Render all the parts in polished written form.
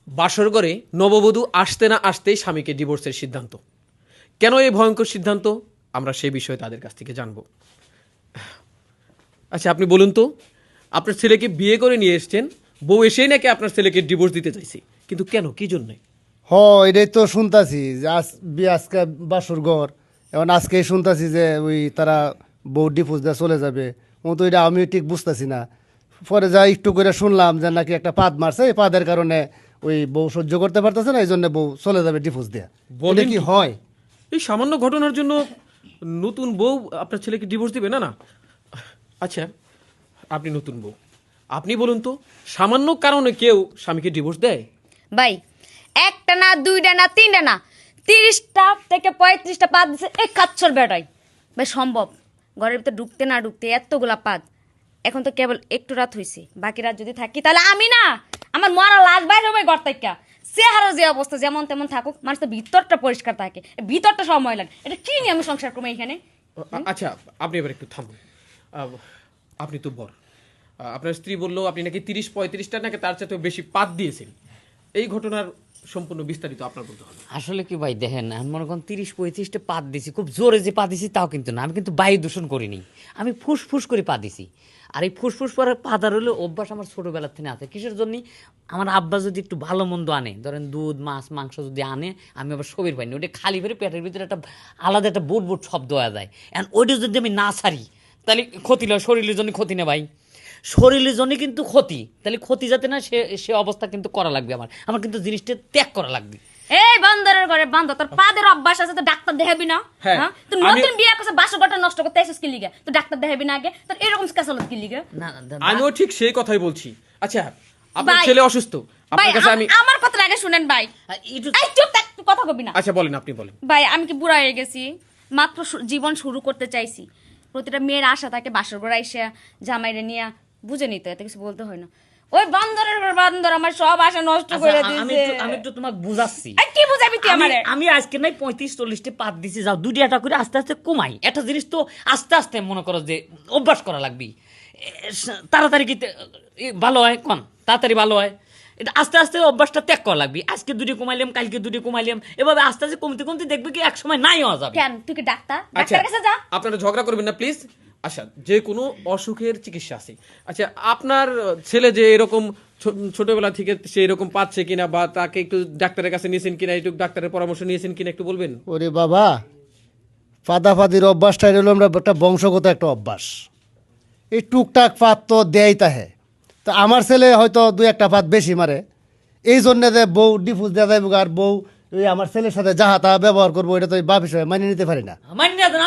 বাসর ঘরে নববধূ আসতে না আসতেই স্বামীকে ডিভোর্সের সিদ্ধান্ত। কেন এই ভয়ঙ্কর সিদ্ধান্ত, আমরা সেই বিষয়ে তাদের কাছ থেকে জানব। আচ্ছা, আপনি বলুন তো, আপনার ছেলেকে বিয়ে করে নিয়ে এসছেন, বউ এসেই নাকি আপনার ছেলেকে ডিভোর্স দিতে চাইছে, কিন্তু কেন, কি জন্যে? এটাই তো শুনতাছি যে আজকে বাসুর ঘর, এখন আজকেই শুনতাছি যে ওই তারা বউ ডিভোর্স দিয়ে চলে যাবে। তো এটা আমি ঠিক বুঝতেছি না। পরে যা একটু করে শুনলাম যে নাকি একটা পাদ মারছে, এই পাদের কারণে ওই বউ সহ্য করতে পারতেছে না, এই জন্য বউ চলে যাবে ডিভোর্স দিয়ে। বলে কি হয়? এই সামান্য ঘটনার জন্য নতুন বউ আপনার ছেলেকে ডিভোর্স দিবে? না না। আচ্ছা, আপনি নতুন বউ, আপনি বলুন তো, সামান্য কারণে কেউ স্বামীকে ডিভোর্স দেয়? ভাই, একটা না, দুইটা না, তিনটা না, 30টা থেকে 35টা পাত দিছে এক কাচ্ছর বেড়াই। ভাই সম্ভব? ঘরের ভিতরে ঢুকতে না ঢুকতে এতগুলা পাত। এখন তো কেবল একটু রাত হয়েছে, বাকি রাত যদি থাকি তাহলে আমি না, আমার মরা লাশ বাইরে হবে ঘর থেকে। চেহারা যে অবস্থা যেমন তেমন থাকুক, মানুষ তো ভিতরটা পরিষ্কার থাকে, ভিতরটা সময় লাগে। এটা কি নিয়ে আমি সংসার করবো এখানে? আচ্ছা, আপনি এবার একটু থামুন। আপনি তো বর, আপনার স্ত্রী বললো আপনি নাকি 30-35টা নাকি তার চাইতেও বেশি পাত দিয়েছেন। এই ঘটনার সম্পূর্ণ বিস্তারিত আপনার বলতে হবে। আসলে কি ভাই দেখেন, আমি মনে করেন 30-35টা পাত দিছি, খুব জোরে যে পা দিছি তাও কিন্তু না, আমি কিন্তু বায়ু দূষণ করিনি, আমি ফুসফুস করে পা দিছি। আর এই ফুসফুস পরে পাতার হলে অভ্যাস আমার ছোটোবেলার থেকে আছে। কিসের জন্য? আমার আব্বা যদি একটু ভালো মন্দ আনে, ধরেন দুধ মাছ মাংস যদি আনে, আমি আবার সবের পাইনি, ওটা খালি করে পেটের ভিতরে একটা আলাদা একটা বুট বুট শব্দ হয়ে যায়। অ্যান্ড ওইটা যদি আমি না ছাড়ি তাহলে ক্ষতি নয়, শরীরের জন্য ক্ষতি না ভাই, শরীরের জন্য কিন্তু ক্ষতি। তাহলে ক্ষতি যাতে না সে অবস্থা কিন্তু করা লাগবে, আমার কিন্তু জিনিসটা ত্যাগ করা লাগবে। এই বান্দরের ঘরে বান্ধ, তোর পাদের অভ্যাস আছে, তো ডাক্তার দেখাবি না? হ্যাঁ, তুই নতুন বিয়ে করছিস, বাসর ঘরটা নষ্ট করতে এসেছিস কি লিগে? তো ডাক্তার দেখাবি না আগে? তোর এরকম কাসালত কি লিগে? না আমিও ঠিক সেই কথাই বলছি। আচ্ছা, আপনার ভাই, ছেলে অসুস্থ, ভাই আপনার কাছে আমি আমার কথা আগে শুনেন ভাই। এই চুপ থাক, তুই কথা কবি না। আচ্ছা বলেন, আপনি বলেন। ভাই, আমি কি বুড়া হয়ে গেছি? মাত্র জীবন শুরু করতে চাইছি। প্রতিটা মেয়ের আশা থাকে বাসর ঘরে আইসা জামাইরে নিয়ে বুঝে নিতে, এত কিছু বলতে হয় না। ওই বান্দরের ঘর বান্দর আমার সব আশা নষ্ট করে দিয়েছে। আমি একটু তোমাকে বুঝাচ্ছি। কি বুঝাবি তুই আমারে? আমি আজকে নাই 35-40টা পাত দিছি, যাও 2টা করে আস্তে আস্তে কমাই। একটা জিনিস তো আস্তে আস্তে মনে করো যে অভ্যাস করা লাগবে। তাড়াতাড়ি কি ভালো হয়? কোন তাড়াতাড়ি ভালো হয়? এটা আস্তে আস্তে অভ্যাসটা ত্যাগ করা লাগবে। আজকে 2টা কমাইলাম, কালকে 2টা কমাইলাম, এভাবে আস্তে আস্তে কমতে কমতে দেখবে কি এক সময় নাই হওয়া যাবে। কেন তুই কি ডাক্তার? আচ্ছা, ডাক্তারের কাছে যা। আপনারা ঝগড়া করবেন না প্লিজ। আচ্ছা, যে কোনো অসুখের চিকিৎসা আছে। আচ্ছা, আপনার ছেলে যে এরকম ছোটবেলা থেকে সে এরকম পাচ্ছে কিনা, বা তাকে একটু ডাক্তারের কাছে নিয়েছেন কিনা, একটু ডাক্তারের পরামর্শ নিয়েছেন কিনা একটু বলবেন? ওরে বাবা, ফাদাফাদির অভ্যাসটা হলো আমরা একটা বংশগত একটা অভ্যাস। এই টুকটাক পাত তো দেয় তাহে। তো আমার ছেলে হয়তো 2-1টা পাত বেশি মারে, এই জন্যে যে বউ ডিভোর্স দেওয়া যাইব, আর বউ ওই আমার ছেলের সাথে যাহা তাহা ব্যবহার করবো, এটা তো বাপ হিসেবে মানিয়ে নিতে পারি না।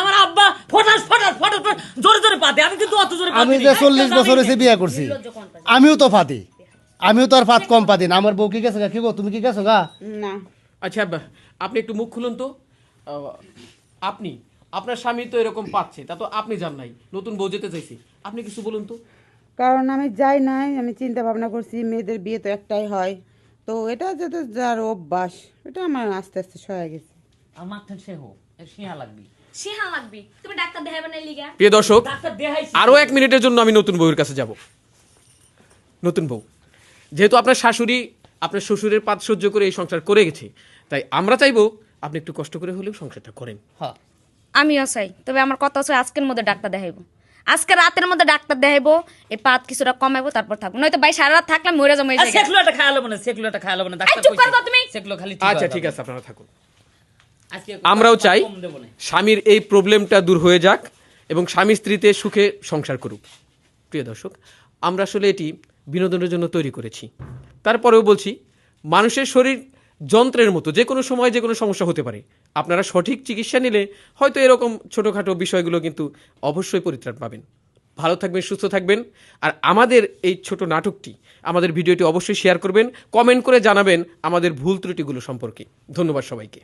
আমার আব্বা ফটাস ফটাস ফটাস জোরে জোরে পাতে, আমি কিন্তু অত জোরে আমি যে 40 বছর হয়েছে বিয়ে করছি, আমিও তো ফাতি, আমিও তো আর ফাত কম পাতি না। আমার বউ কি গেছে গা? কি গো, তুমি কি গেছো গা? না। আচ্ছা, আপনি একটু মুখ খুলুন তো। আপনি, আপনার স্বামী তো এরকম পাচ্ছে, তা তো আপনি যান নাই, নতুন বউ যেতে চাইছি, আপনি কিছু বলুন তো। কারণ আমি যাই নাই, আমি চিন্তা ভাবনা করছি মেয়েদের বিয়ে তো একটাই হয়, তো এটা যাতে যার অভ্যাস, এটা আমার আস্তে আস্তে সয়ে গেছে। আমার সে হোক সিহা লাগবে, সিহা লাগবি, তুমি ডাক্তার দেখাবে না লিগা? প্রিয় দর্শক, ডাক্তার দেখাইছি। আরো 1 মিনিটের জন্য আমি নতুন বউয়ের কাছে যাব। নতুন বউ, যেহেতু আপনার শাশুড়ি আপনার শ্বশুরের পাত সহ্য করে এই সংসার করে গেছে, তাই আমরা চাইবো আপনি একটু কষ্ট করে হলেও সংসারটা করেন। হ্যাঁ, আমিও চাই, তবে আমার কথা হচ্ছে আজকের মধ্যে ডাক্তার দেখাইবো, আজকে রাতের মধ্যে ডাক্তার দেখাইবো, এই পাত কিছুটা কমাইবো, তারপর থাকবো। নয়তো ভাই সারা রাত থাকলাম মরে যাবো এই জায়গায়। সেগুলোটা খাওয়ালো না, সেগুলোটা খাওয়ালো না, ডাক্তার চুপ কর কইছে। তুমি। সেগুলো খালি আচ্ছা ঠিক আছে, আপনারা থাকুন। আজকে আমরাও চাই কম দেবো না। স্বামীর এই প্রবলেমটা দূর হয়ে যাক এবং স্বামী স্ত্রীতে সুখে সংসার করুক। প্রিয় দর্শক, আমরা আসলে এটি বিনোদনের জন্য তৈরি করেছি। তারপরেও বলছি, মানুষের শরীর যন্ত্রের মতো, যে কোনো সময় যে কোনো সমস্যা হতে পারে। আপনারা সঠিক চিকিৎসা নিলে হয়তো এরকম ছোটোখাটো বিষয়গুলো কিন্তু অবশ্যই পরিত্রাণ পাবেন। ভালো থাকবেন, সুস্থ থাকবেন। আর আমাদের এই ছোট নাটকটি, আমাদের ভিডিওটি অবশ্যই শেয়ার করবেন, কমেন্ট করে জানাবেন আমাদের ভুল ত্রুটিগুলো সম্পর্কে। ধন্যবাদ সবাইকে।